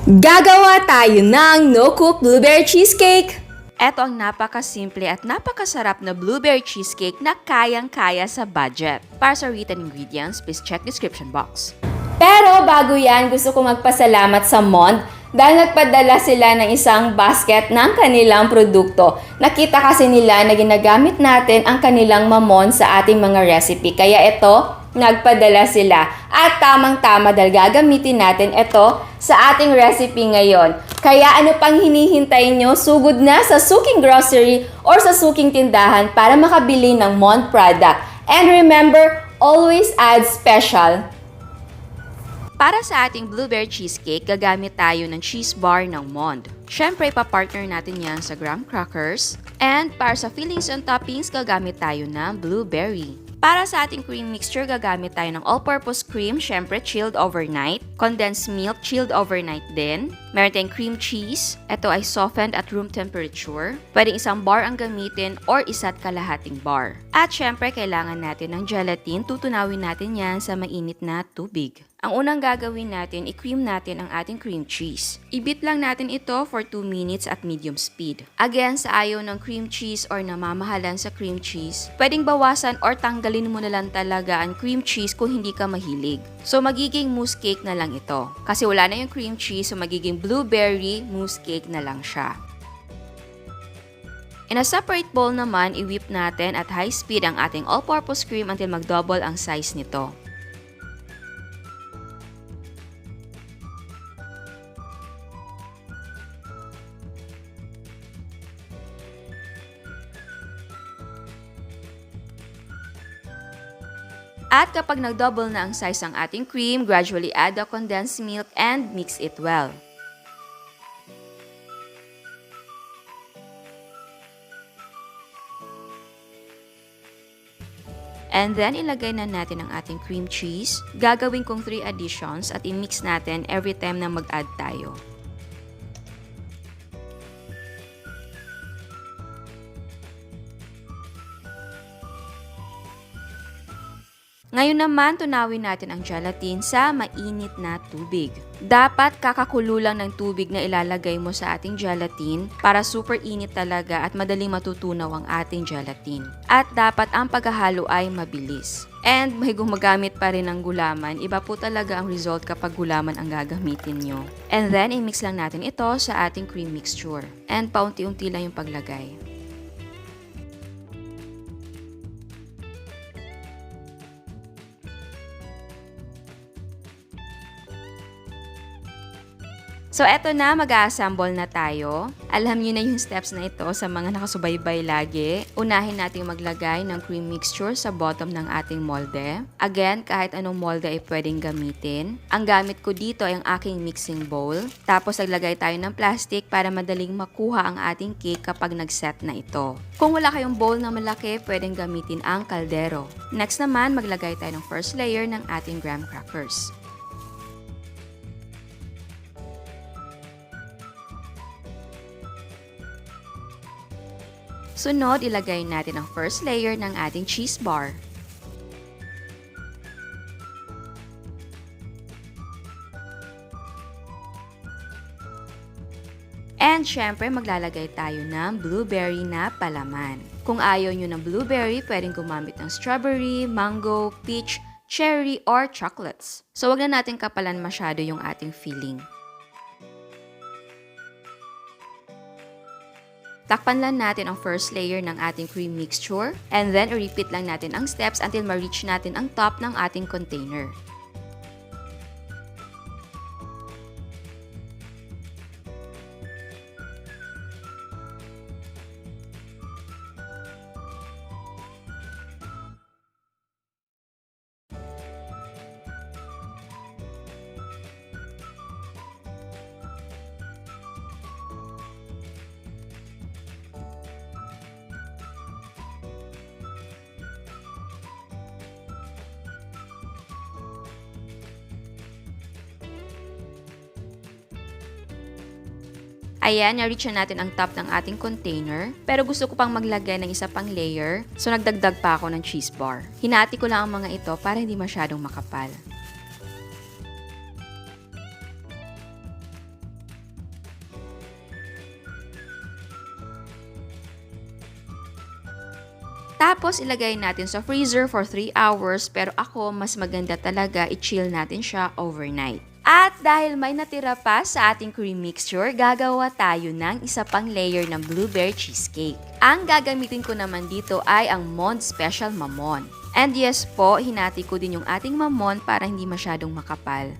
Gagawa tayo ng no-cook blueberry cheesecake! Ito ang napakasimple at napakasarap na blueberry cheesecake na kayang-kaya sa budget. Para sa written ingredients, please check description box. Pero bago yan, gusto ko magpasalamat sa Mond dahil nagpadala sila ng isang basket ng kanilang produkto. Nakita kasi nila na ginagamit natin ang kanilang mamon sa ating mga recipe. Kaya ito, nagpadala sila. At tamang-tama dahil gagamitin natin ito sa ating recipe ngayon. Kaya ano pang hinihintay nyo? Sugod na sa suking grocery or sa suking tindahan para makabili ng Mond product. And remember, always add special. Para sa ating blueberry cheesecake, gagamit tayo ng cheese bar ng Mond. Siyempre, ipapartner natin yan sa graham crackers. And para sa fillings and toppings, gagamit tayo ng blueberry. Para sa ating cream mixture, gagamit tayo ng all-purpose cream, syempre chilled overnight. Condensed milk, chilled overnight din. Meron tayong cream cheese. Ito ay softened at room temperature. Pwedeng isang bar ang gamitin or isa't kalahating bar. At syempre, kailangan natin ng gelatin. Tutunawin natin yan sa mainit na tubig. Ang unang gagawin natin, i-cream natin ang ating cream cheese. I-beat lang natin ito for 2 minutes at medium speed. Again, sa ayaw ng cream cheese or namamahalan sa cream cheese, pwedeng bawasan or tanggalin mo na lang talaga ang cream cheese kung hindi ka mahilig. So, magiging mousse cake na lang ito. Kasi wala na yung cream cheese, so magiging blueberry mousse cake na lang siya. In a separate bowl naman, i-whip natin at high speed ang ating all-purpose cream until mag-double ang size nito. At kapag nag-double na ang size ng ating cream, gradually add the condensed milk and mix it well. And then, ilagay na natin ang ating cream cheese. Gagawin kong 3 additions at i-mix natin every time na mag-add tayo. Ngayon naman, tunawin natin ang gelatin sa mainit na tubig. Dapat kakakulo lang ng tubig na ilalagay mo sa ating gelatin para super init talaga at madaling matutunaw ang ating gelatin. At dapat ang paghahalo ay mabilis. And may gumagamit pa rin ng gulaman, iba po talaga ang result kapag gulaman ang gagamitin nyo. And then, i-mix lang natin ito sa ating cream mixture. And paunti-unti lang yung paglagay. So, eto na, mag-a-assemble na tayo. Alam niyo na yung steps na ito sa mga nakasubaybay lagi. Unahin natin maglagay ng cream mixture sa bottom ng ating molde. Again, kahit anong molde ay pwedeng gamitin. Ang gamit ko dito ay ang aking mixing bowl. Tapos, naglagay tayo ng plastic para madaling makuha ang ating cake kapag nag-set na ito. Kung wala kayong bowl na malaki, pwedeng gamitin ang kaldero. Next naman, maglagay tayo ng first layer ng ating graham crackers. Sunod, ilagay natin ang first layer ng ating cheese bar. And syempre, maglalagay tayo ng blueberry na palaman. Kung ayaw nyo ng blueberry, pwedeng gumamit ng strawberry, mango, peach, cherry, or chocolates. So, wag na natin kapalan masyado yung ating filling. Takpan lang natin ang first layer ng ating cream mixture and then repeat lang natin ang steps until ma-reach natin ang top ng ating container. Ayan, na-reach na natin ang top ng ating container. Pero gusto ko pang maglagay ng isa pang layer, so nagdagdag pa ako ng cheese bar. Hinati ko lang ang mga ito para hindi masyadong makapal. Tapos ilagay natin sa freezer for 3 hours pero ako mas maganda talaga i-chill natin siya overnight. At dahil may natira pa sa ating cream mixture, gagawa tayo ng isa pang layer ng blueberry cheesecake. Ang gagamitin ko naman dito ay ang Mond Special Mamon. And yes po, hinati ko din yung ating mamon para hindi masyadong makapal.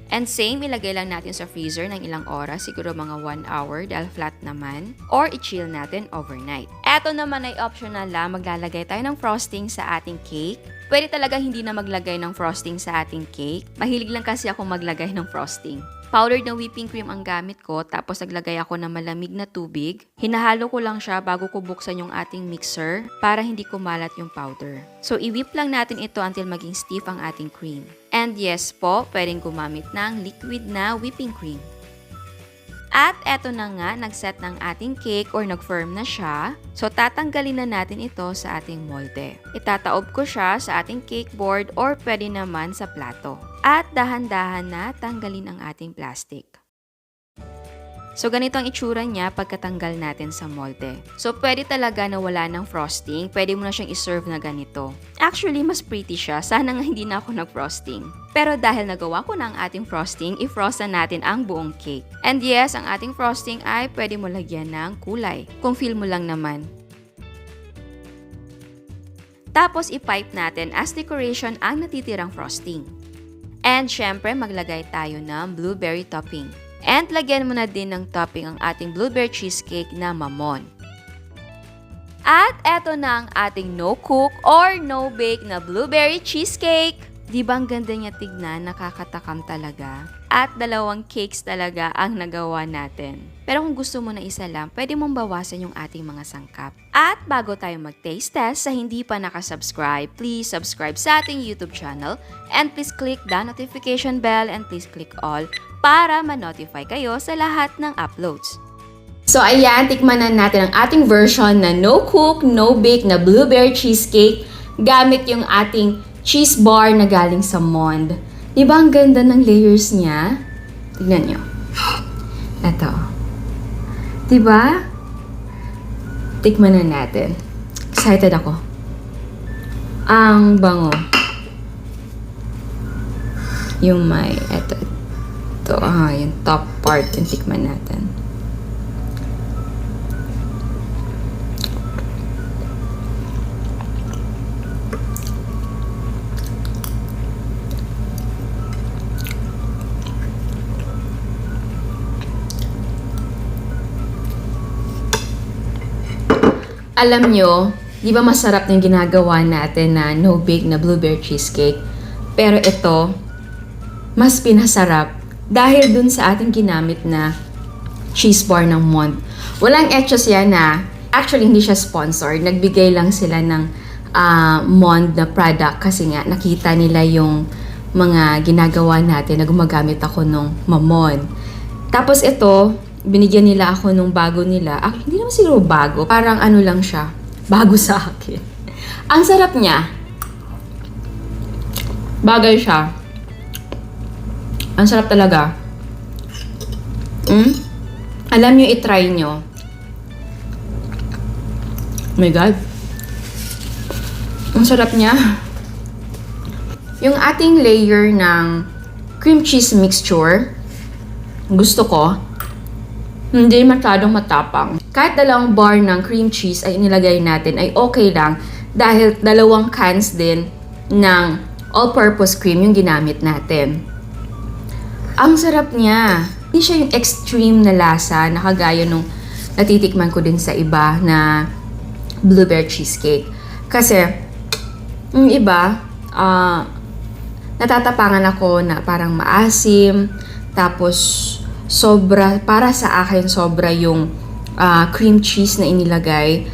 And same, ilagay lang natin sa freezer ng ilang oras, siguro mga 1 hour dahil flat naman. Or i-chill natin overnight. Eto naman ay optional lang, maglalagay tayo ng frosting sa ating cake. Pwede talaga hindi na maglagay ng frosting sa ating cake. Mahilig lang kasi ako maglagay ng frosting. Powdered na whipping cream ang gamit ko, tapos naglagay ako ng malamig na tubig. Hinahalo ko lang siya bago ko buksan yung ating mixer para hindi kumalat yung powder. So i-whip lang natin ito until maging stiff ang ating cream. And yes po, pwedeng gumamit ng liquid na whipping cream. At eto na nga, nag-set ng ating cake or nag-firm na siya. So tatanggalin na natin ito sa ating molde. Itataob ko siya sa ating cake board or pwede naman sa plato. At dahan-dahan na tanggalin ang ating plastic. So ganito ang itsura niya pagkatanggal natin sa molde. So pwede talaga na wala ng frosting, pwede mo na siyang iserve na ganito. Actually, mas pretty siya. Sana nga hindi na ako nag-frosting. Pero dahil nagawa ko na ang ating frosting, i-frost na natin ang buong cake. And yes, ang ating frosting ay pwede mo lagyan ng kulay, kung feel mo lang naman. Tapos i-pipe natin as decoration ang natitirang frosting. And syempre, maglagay tayo ng blueberry topping. And lagyan mo na din ng topping ang ating blueberry cheesecake na mamon. At eto na ang ating no-cook or no-bake na blueberry cheesecake. Di ba ang ganda niya tignan? Nakakatakam talaga. At 2 cakes talaga ang nagawa natin. Pero kung gusto mo na isa lang, pwede mong bawasan yung ating mga sangkap. At bago tayo mag-taste test, sa hindi pa nakasubscribe, please subscribe sa ating YouTube channel and please click the notification bell and please click all para ma-notify kayo sa lahat ng uploads. So ayan, tikman na natin ang ating version na no-cook, no-bake na blueberry cheesecake gamit yung ating cheese bar na galing sa Mond. Diba ang ganda ng layers niya? Tignan nyo. Ito. Diba? Tikman na natin. Excited ako. Ang bango. Yung may, ito, yung top part, yung tikman natin. Alam nyo, di ba masarap yung ginagawa natin na no-bake na blueberry cheesecake? Pero ito, mas pinasarap dahil dun sa ating ginamit na cheese bar ng Mond. Walang etchos yan na, actually hindi siya sponsored. Nagbigay lang sila ng Mond na product kasi nga nakita nila yung mga ginagawa natin na gumagamit ako nung mamon. Tapos ito, binigyan nila ako nung bago nila. Hindi naman siguro bago. Parang ano lang siya. Bago sa akin. Ang sarap niya. Bagay siya. Ang sarap talaga. Alam nyo, itry nyo. Oh my God. Ang sarap niya. Yung ating layer ng cream cheese mixture, gusto ko. Hindi masyadong matapang. Kahit 2 bar ng cream cheese ay inilagay natin ay okay lang dahil 2 cans din ng all-purpose cream yung ginamit natin. Ang sarap niya. Hindi siya yung extreme na lasa na kagaya nung natitikman ko din sa iba na blueberry cheesecake. Kasi yung iba, natatapangan ako na parang maasim, tapos sobra, para sa akin, sobra yung cream cheese na inilagay.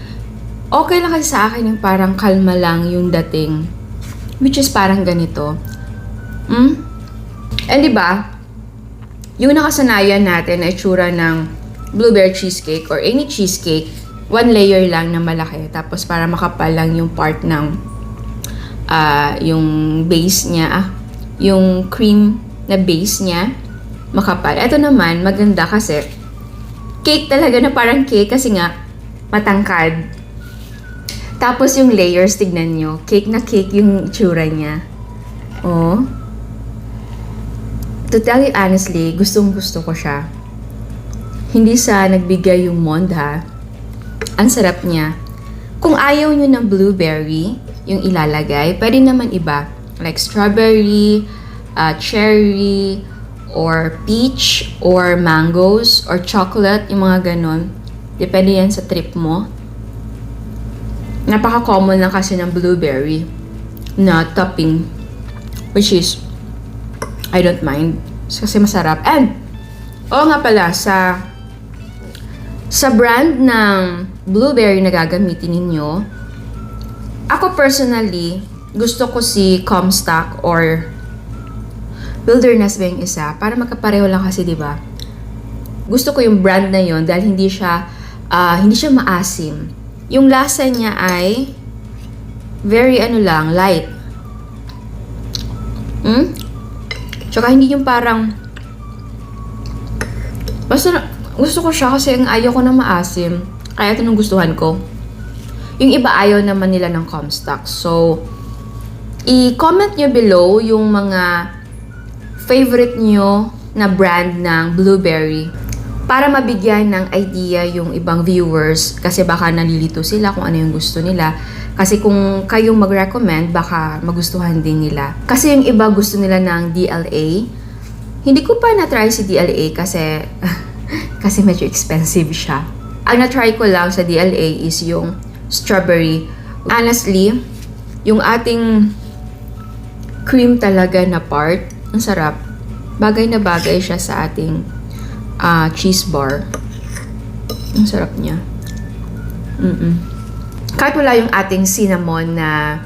Okay lang kasi sa akin yung parang kalma lang yung dating. Which is parang ganito. And diba, yung nakasanayan natin na itsura ng blueberry cheesecake or any cheesecake, 1 layer lang na malaki. Tapos para makapal lang yung part ng yung base niya, yung cream na base niya. makapal. Ito naman, maganda kasi cake talaga na parang cake kasi nga matangkad. Tapos yung layers, tignan nyo. Cake na cake yung itsura niya. Oh. To tell you honestly, gustong-gusto ko siya. Hindi sa nagbigay yung Mond ha. Ang sarap niya. Kung ayaw nyo ng blueberry, yung ilalagay, pwede naman iba. Like strawberry, cherry, or peach, or mangoes, or chocolate, yung mga ganon. Depende yan sa trip mo. Napaka-common lang kasi ng blueberry na topping. Which is, I don't mind. Kasi masarap. And, oo nga pala, sa brand ng blueberry na gagamitin ninyo, ako personally, gusto ko si Comstock or Wilderness ba yung isa? Para magkapareho lang kasi, di ba? Gusto ko yung brand na yon dahil hindi siya maasim. Yung lasa niya ay very light. Tsaka hindi yung parang basta gusto ko siya kasi ayaw ko na maasim. Kaya ito nung gustuhan ko. Yung iba ayaw naman nila ng Comstock. So, i-comment nyo below yung mga favorite nyo na brand ng blueberry para mabigyan ng idea yung ibang viewers kasi baka nalilito sila kung ano yung gusto nila. Kasi kung kayong mag-recommend, baka magustuhan din nila. Kasi yung iba gusto nila ng DLA. Hindi ko pa na-try si DLA kasi kasi medyo expensive siya. Ang na-try ko lang sa DLA is yung strawberry. Honestly, yung ating cream talaga na part, ang sarap. Bagay na bagay siya sa ating cheese bar. Ang sarap niya. Kahit wala yung ating cinnamon na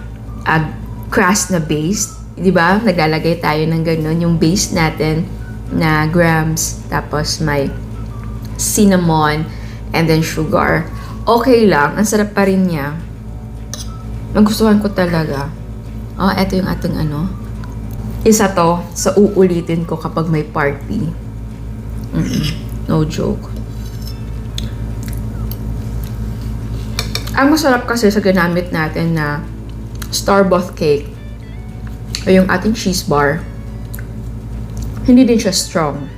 crust na base, di ba? Naglalagay tayo ng ganun. Yung base natin na grams, tapos may cinnamon, and then sugar. Okay lang. Ang sarap pa rin niya. Nagustuhan ko talaga. Oh, eto yung ating isa to sa uulitin ko kapag may party. No joke. Ang masarap kasi sa ginamit natin na store-bought cake o yung ating cheese bar, hindi din siya strong.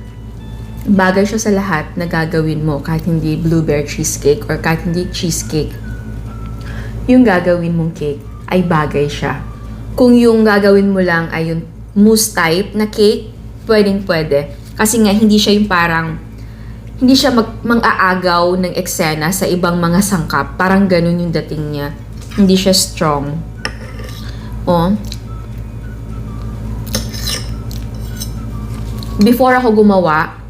Bagay siya sa lahat na gagawin mo kahit hindi blueberry cheesecake or kahit hindi cheesecake. Yung gagawin mong cake ay bagay siya. Kung yung gagawin mo lang ay yung mousse type na cake, pwedeng-pwede. Kasi nga, hindi siya yung parang, hindi siya mang-aagaw ng eksena sa ibang mga sangkap. Parang ganun yung dating niya. Hindi siya strong. Oh. Before ako gumawa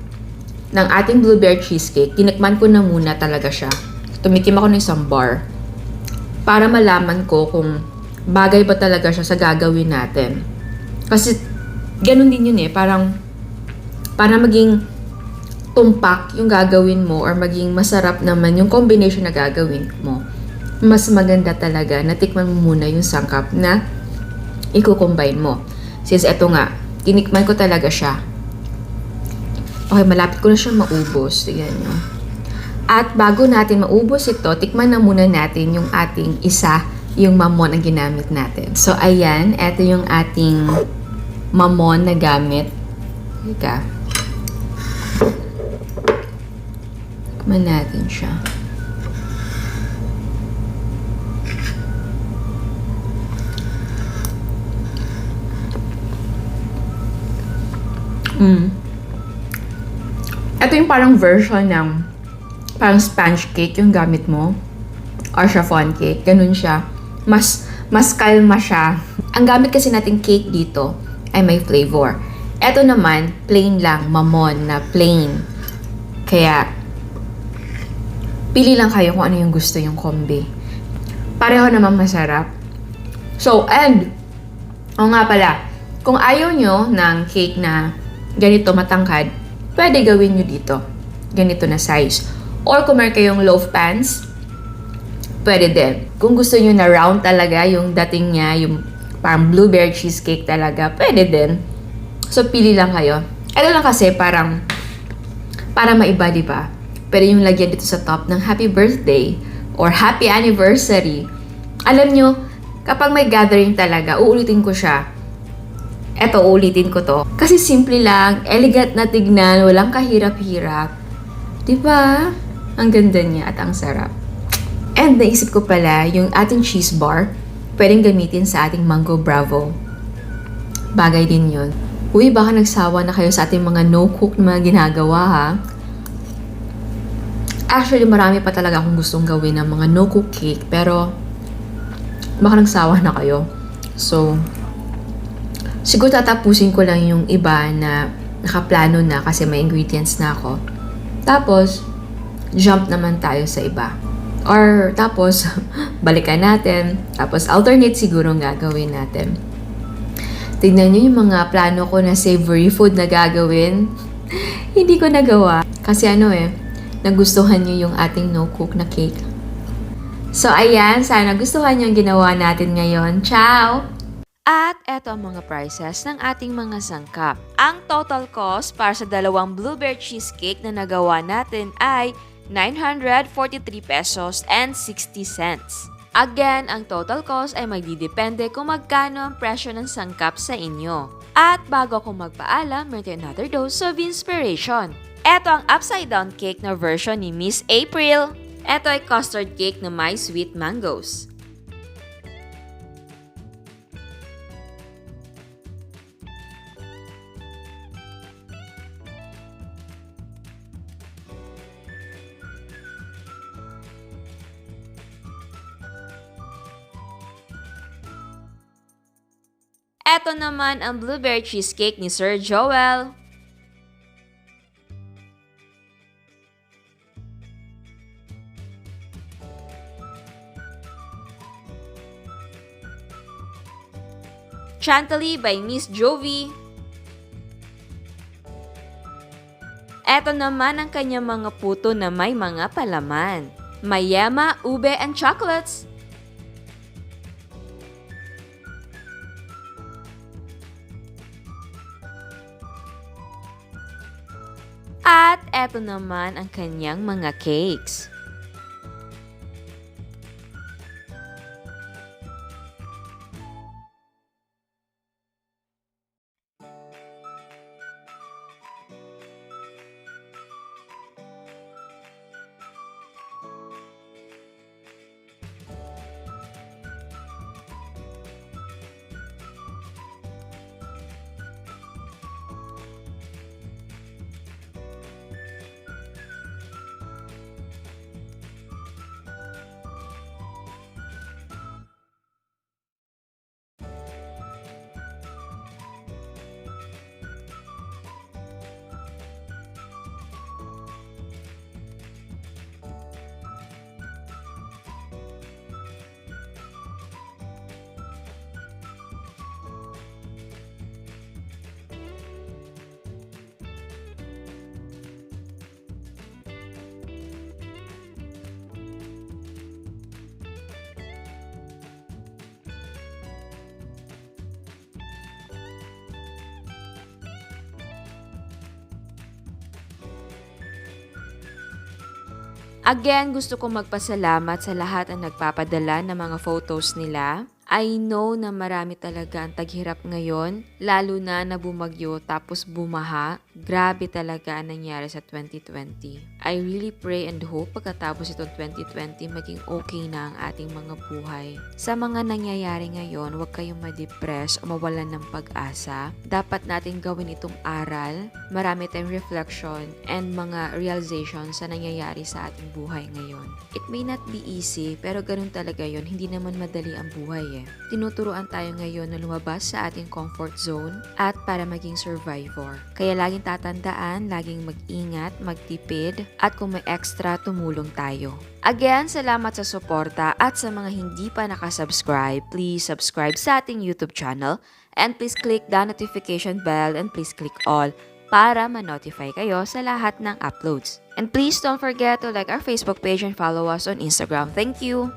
ng ating blueberry cheesecake, tinikman ko na muna talaga siya. Tumikim ako ng isang bar. Para malaman ko kung bagay ba talaga siya sa gagawin natin. Kasi, ganun din yun parang, para maging tumpak yung gagawin mo or maging masarap naman yung combination na gagawin mo. Mas maganda talaga na tikman mo muna yung sangkap na i-combine mo. Since eto nga, tinikman ko talaga siya. Okay, malapit ko na siya maubos. Tignan nyo. At bago natin maubos ito, tikman na muna natin yung ating isa, yung mamon ang ginamit natin. So, ayan. Ito yung ating mamon na gamit. Ika. Tikman natin siya. Ito yung parang version ng parang sponge cake yung gamit mo. Or chiffon cake. Ganun siya. Mas kalma siya. Ang gamit kasi nating cake dito ay may flavor. Ito naman, plain lang. Mamon na plain. Kaya, pili lang kayo kung ano yung gusto yung kombi. Pareho naman masarap. So, and, nga pala, kung ayaw nyo ng cake na ganito matangkad, pwede gawin nyo dito. Ganito na size. Or kung meron kayong loaf pans, pwede din. Kung gusto nyo na round talaga yung dating niya, yung parang blueberry cheesecake talaga, pwede din. So, pili lang kayo. Ito lang kasi parang para maiba, di ba? Pero yung lagyan dito sa top ng happy birthday or happy anniversary, alam nyo, kapag may gathering talaga, uulitin ko siya. Eto, uulitin ko to. Kasi simple lang, elegant na tignan, walang kahirap-hirap. Di ba? Ang ganda niya at ang sarap. And naisip ko pala, yung ating cheese bar, pwedeng gamitin sa ating Mango Bravo. Bagay din yun. Uy, baka nagsawa na kayo sa ating mga no-cook na mga ginagawa, ha? Actually, marami pa talaga akong gustong gawin ng mga no-cook cake, pero baka nagsawa na kayo. So, siguro tatapusin ko lang yung iba na nakaplano na kasi may ingredients na ako. Tapos, jump naman tayo sa iba. Or, tapos, balikan natin. Tapos, alternate siguro ang gagawin natin. Tignan nyo yung mga plano ko na savory food na gagawin. Hindi ko nagawa. Kasi nagustuhan nyo yung ating no-cook na cake. So, ayan. Sana gustuhan nyo yung ginawa natin ngayon. Ciao! At eto ang mga prices ng ating mga sangkap. Ang total cost para sa dalawang blueberry cheesecake na nagawa natin ay 943 pesos and 60 cents. Again, ang total cost ay magdidepende kung magkano ang presyo ng sangkap sa inyo. At bago ako magpaalam, meron another dose of inspiration. Eto ang upside down cake na version ni Miss April. Eto ay custard cake na may sweet mangoes. Eto naman ang blueberry cheesecake ni Sir Joel. Chantilly by Miss Jovi. Eto naman ang kanyang mga puto na may mga palaman. Mayema, ube, and chocolates. At eto naman ang kanyang mga cakes. Again, gusto kong magpasalamat sa lahat ang nagpapadala ng mga photos nila. I know na marami talaga ang taghirap ngayon, lalo na bumagyo tapos bumaha. Grabe talaga ang nangyari sa 2020. I really pray and hope pagkatapos itong 2020 maging okay na ang ating mga buhay. Sa mga nangyayari ngayon, huwag kayong ma-depress o mawalan ng pag-asa. Dapat natin gawin itong aral, marami tayong reflection and mga realization sa nangyayari sa ating buhay ngayon. It may not be easy, pero ganun talaga yon. Hindi naman madali ang buhay eh. Tinuturuan tayo ngayon na lumabas sa ating comfort zone at para maging survivor. Kaya laging tatandaan, laging mag-ingat, magtipid, at kung may extra, tumulong tayo. Again, salamat sa suporta at sa mga hindi pa nakasubscribe, please subscribe sa ating YouTube channel and please click the notification bell and please click all para ma-notify kayo sa lahat ng uploads. And please don't forget to like our Facebook page and follow us on Instagram. Thank you!